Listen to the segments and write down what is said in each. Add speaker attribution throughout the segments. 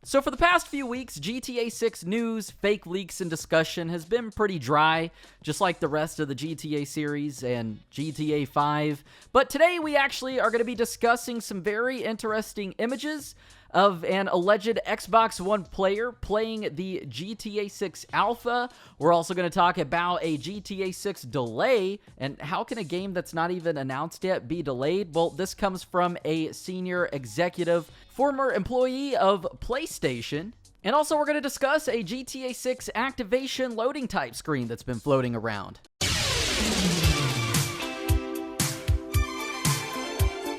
Speaker 1: So for the past few weeks, GTA 6 news, fake leaks, and discussion has been pretty dry, just like the rest of the GTA series and GTA 5. But today we actually are going to be discussing some very interesting images of an alleged Xbox One player playing the GTA 6 alpha. We're also going to talk about a GTA 6 delay, and how can a game that's not even announced yet be delayed? Well, this comes from a senior executive, former employee of PlayStation. And also we're going to discuss a GTA 6 activation loading type screen that's been floating around.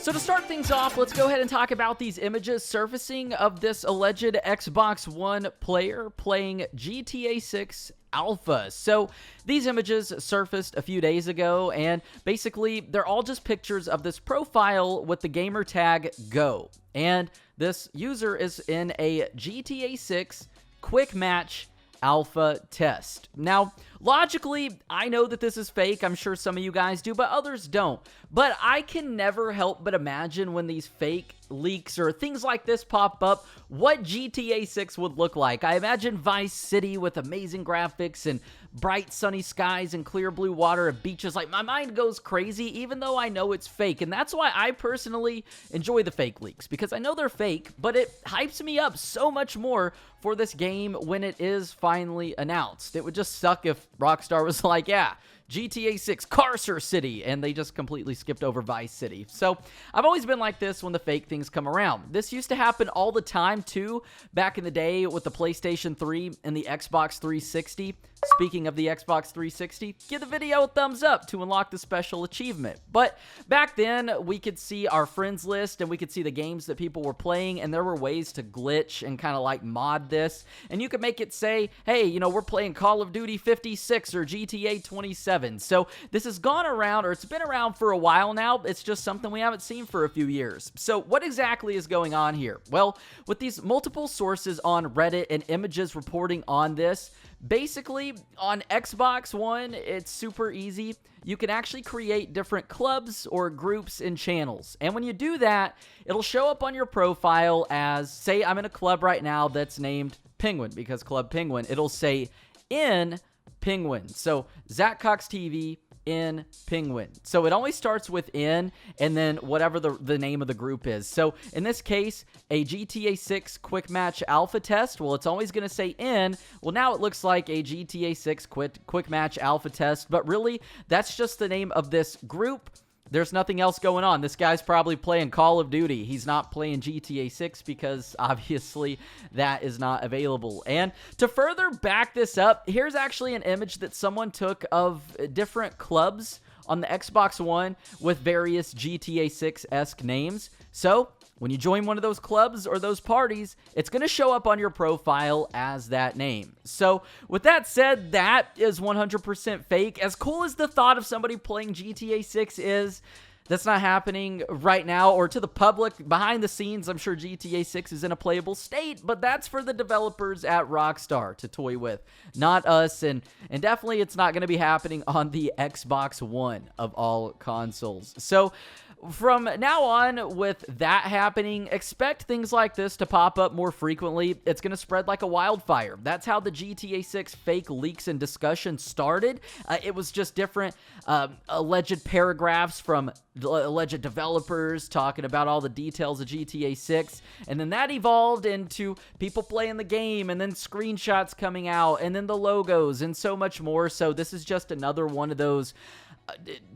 Speaker 1: So to start things off, let's go ahead and talk about these images surfacing of this alleged Xbox One player playing GTA 6 Alpha. So these images surfaced a few days ago, and basically they're all just pictures of this profile with the gamer tag Go. And this user is in a GTA 6 quick match alpha test. Now, logically, I know that this is fake. I'm sure some of you guys do, but others don't. But I can never help but imagine when these fake leaks or things like this pop up, what GTA 6 would look like. I imagine Vice City with amazing graphics and bright sunny skies and clear blue water and beaches. Like, my mind goes crazy even though I know it's fake. And that's why I personally enjoy the fake leaks, because I know they're fake, but it hypes me up so much more for this game when it is finally announced. It would just suck if Rockstar was like, yeah, GTA 6 Carcer City, and they just completely skipped over Vice City. So I've always been like this when the fake things come around. This used to happen all the time too, back in the day with the PlayStation 3 and the Xbox 360. Speaking of the Xbox 360, give the video a thumbs up to unlock the special achievement. But back then, we could see our friends list and we could see the games that people were playing, and there were ways to glitch and kind of like mod this. And you could make it say, hey, you know, we're playing Call of Duty 56 or GTA 27. So this has gone around, or it's been around for a while now. It's just something we haven't seen for a few years. So what exactly is going on here? Well, with these multiple sources on Reddit and images reporting on this, basically, on Xbox One, it's super easy. You can actually create different clubs or groups and channels. And when you do that, it'll show up on your profile as, say, I'm in a club right now that's named Penguin, because Club Penguin. It'll say in Penguin. So, Zach Cox TV in Penguin. So it always starts with in and then whatever the name of the group is. So in this case, a GTA 6 quick match alpha test, well, it's always going to say in. Well, now it looks like a GTA 6 quick match alpha test, but really that's just the name of this group. There's nothing else going on. This guy's probably playing Call of Duty. He's not playing GTA 6 because obviously that is not available. And to further back this up, here's actually an image that someone took of different clubs on the Xbox One with various GTA 6-esque names. So when you join one of those clubs or those parties, it's going to show up on your profile as that name. So with that said, that is 100% fake. As cool as the thought of somebody playing GTA 6 is, that's not happening right now, or to the public. Behind the scenes, I'm sure GTA 6 is in a playable state, but that's for the developers at Rockstar to toy with, not us, and definitely it's not going to be happening on the Xbox One of all consoles. So from now on, with that happening, expect things like this to pop up more frequently. It's going to spread like a wildfire. That's how the GTA 6 fake leaks and discussion started. It was just different alleged paragraphs from alleged developers talking about all the details of GTA 6, and then that evolved into people playing the game, and then screenshots coming out, and then the logos, and so much more. So this is just another one of those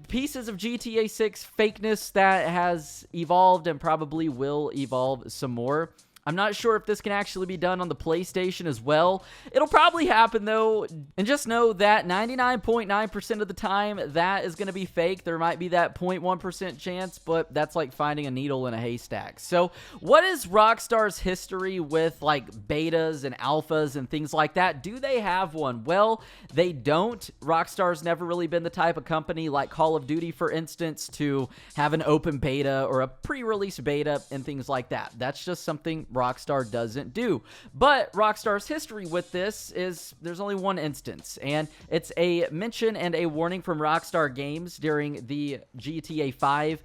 Speaker 1: pieces of GTA 6 fakeness that has evolved and probably will evolve some more. I'm not sure if this can actually be done on the PlayStation as well. It'll probably happen though, and just know that 99.9% of the time that is going to be fake. There might be that 0.1% chance, but that's like finding a needle in a haystack. So what is Rockstar's history with like betas and alphas and things like that? Do they have one? Well, they don't. Rockstar's never really been the type of company like Call of Duty, for instance, to have an open beta or a pre-release beta and things like that. That's just something Rockstar doesn't do. But Rockstar's history with this is there's only one instance, and it's a mention and a warning from Rockstar Games during the GTA 5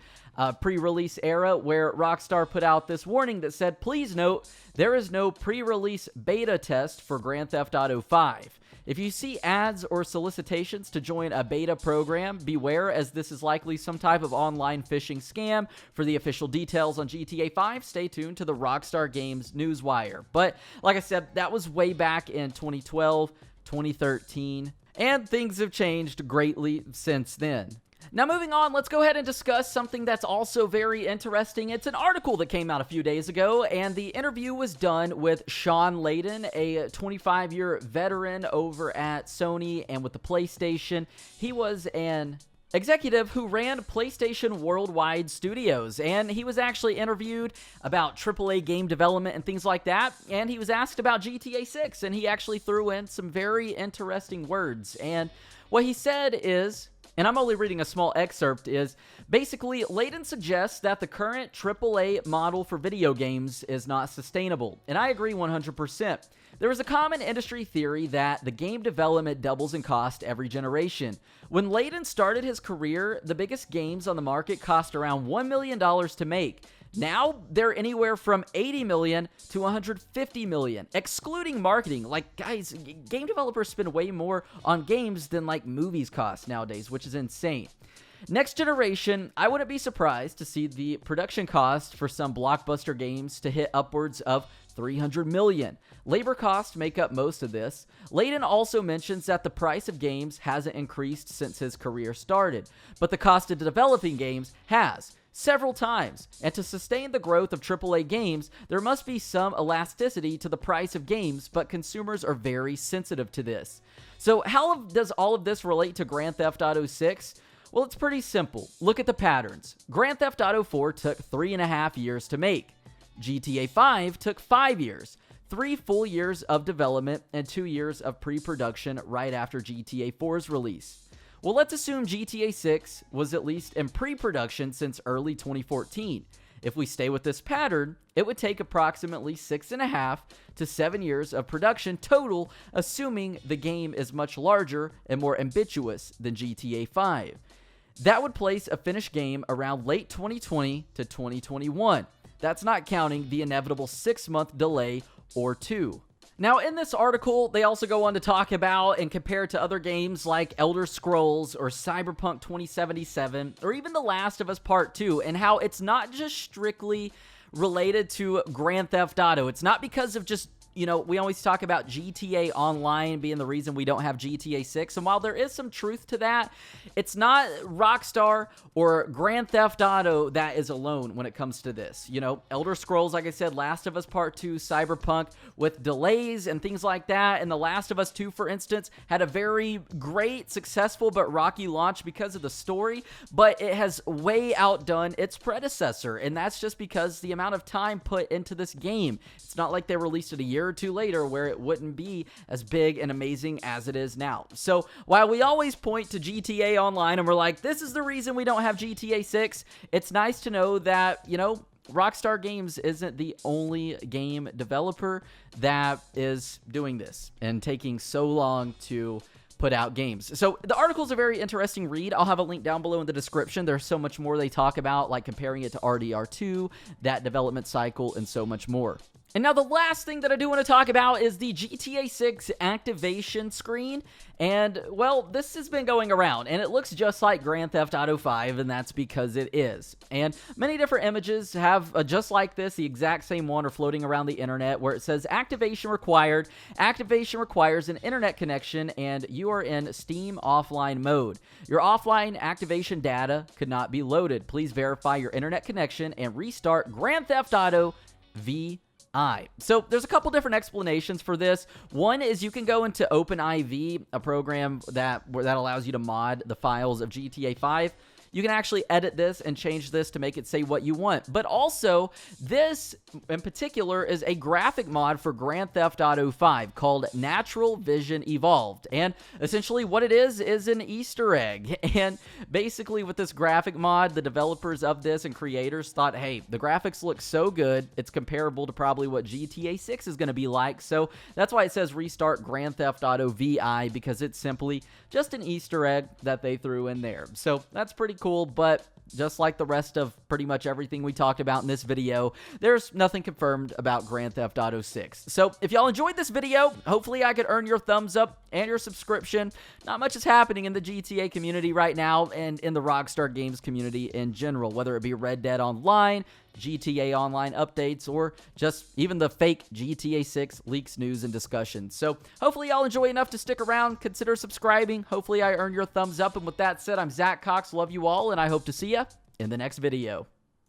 Speaker 1: pre-release era, where Rockstar put out this warning that said, please note, there is no pre-release beta test for Grand Theft Auto 5. If you see ads or solicitations to join a beta program, beware, as this is likely some type of online phishing scam. For the official details on GTA 5, stay tuned to the Rockstar Games newswire. But like I said, that was way back in 2012, 2013, and things have changed greatly since then. Now, moving on, let's go ahead and discuss something that's also very interesting. It's an article that came out a few days ago, and the interview was done with Sean Layden, a 25-year veteran over at Sony and with the PlayStation. He was an executive who ran PlayStation Worldwide Studios, and he was actually interviewed about AAA game development and things like that, and he was asked about GTA 6, and he actually threw in some very interesting words. And what he said is, and I'm only reading a small excerpt, is basically Layden suggests that the current AAA model for video games is not sustainable, and I agree 100%. There is a common industry theory that the game development doubles in cost every generation. When Layden started his career, the biggest games on the market cost around $1 million to make. Now, they're anywhere from $80 million to $150 million, excluding marketing. Like, guys, game developers spend way more on games than, like, movies cost nowadays, which is insane. Next generation, I wouldn't be surprised to see the production cost for some blockbuster games to hit upwards of $300 million. Labor costs make up most of this. Layden also mentions that the price of games hasn't increased since his career started, but the cost of developing games has, several times, and to sustain the growth of AAA games, there must be some elasticity to the price of games, but consumers are very sensitive to this. So how does all of this relate to Grand Theft Auto 6? Well, it's pretty simple. Look at the patterns. Grand Theft Auto 4 took 3.5 years to make. GTA 5 took 5 years. 3 full years of development and 2 years of pre-production right after GTA 4's release. Well, let's assume GTA 6 was at least in pre-production since early 2014. If we stay with this pattern, it would take approximately 6.5 to 7 years of production total, assuming the game is much larger and more ambitious than GTA 5. That would place a finished game around late 2020 to 2021. That's not counting the inevitable 6-month delay or 2. Now, in this article, they also go on to talk about and compare to other games like Elder Scrolls or Cyberpunk 2077 or even The Last of Us Part 2, and how it's not just strictly related to Grand Theft Auto. It's not because of just, you know, we always talk about GTA Online being the reason we don't have GTA 6, and while there is some truth to that, it's not Rockstar or Grand Theft Auto that is alone when it comes to this. You know, Elder Scrolls, like I said, Last of Us Part 2, Cyberpunk, with delays and things like that, and The Last of Us 2, for instance, had a very great, successful, but rocky launch because of the story, but it has way outdone its predecessor, and that's just because the amount of time put into this game. It's not like they released it a year or two later where it wouldn't be as big and amazing as it is now. So while we always point to GTA Online and we're like, this is the reason we don't have GTA 6, it's nice to know that, you know, Rockstar Games isn't the only game developer that is doing this and taking so long to put out games. So the article's a very interesting read. I'll have a link down below in the description. There's so much more they talk about, like comparing it to RDR2, that development cycle, and so much more. And now the last thing that I do want to talk about is the GTA 6 activation screen. And, well, this has been going around, and it looks just like Grand Theft Auto 5, and that's because it is. And many different images have, just like this, the exact same one are floating around the internet, where it says, activation required. Activation requires an internet connection, and you are in Steam offline mode. Your offline activation data could not be loaded. Please verify your internet connection and restart Grand Theft Auto V. So there's a couple different explanations for this. One is you can go into OpenIV, a program that allows you to mod the files of GTA 5. You can actually edit this and change this to make it say what you want. But also, this in particular is a graphic mod for Grand Theft Auto 5 called Natural Vision Evolved. And essentially what it is an Easter egg. And basically with this graphic mod, the developers of this and creators thought, hey, the graphics look so good, it's comparable to probably what GTA 6 is going to be like. So that's why it says restart Grand Theft Auto VI, because it's simply just an Easter egg that they threw in there. So that's pretty cool. cool, but just like the rest of pretty much everything we talked about in this video, there's nothing confirmed about Grand Theft Auto 6. So if y'all enjoyed this video, hopefully I could earn your thumbs up and your subscription. Not much is happening in the GTA community right now and in the Rockstar Games community in general, whether it be Red Dead Online, GTA Online updates, or just even the fake GTA 6 leaks, news, and discussion. So hopefully y'all enjoy enough to stick around. Consider subscribing. Hopefully I earn your thumbs up. And with that said, I'm Zach Cox. Love you all, and I hope to see ya in the next video.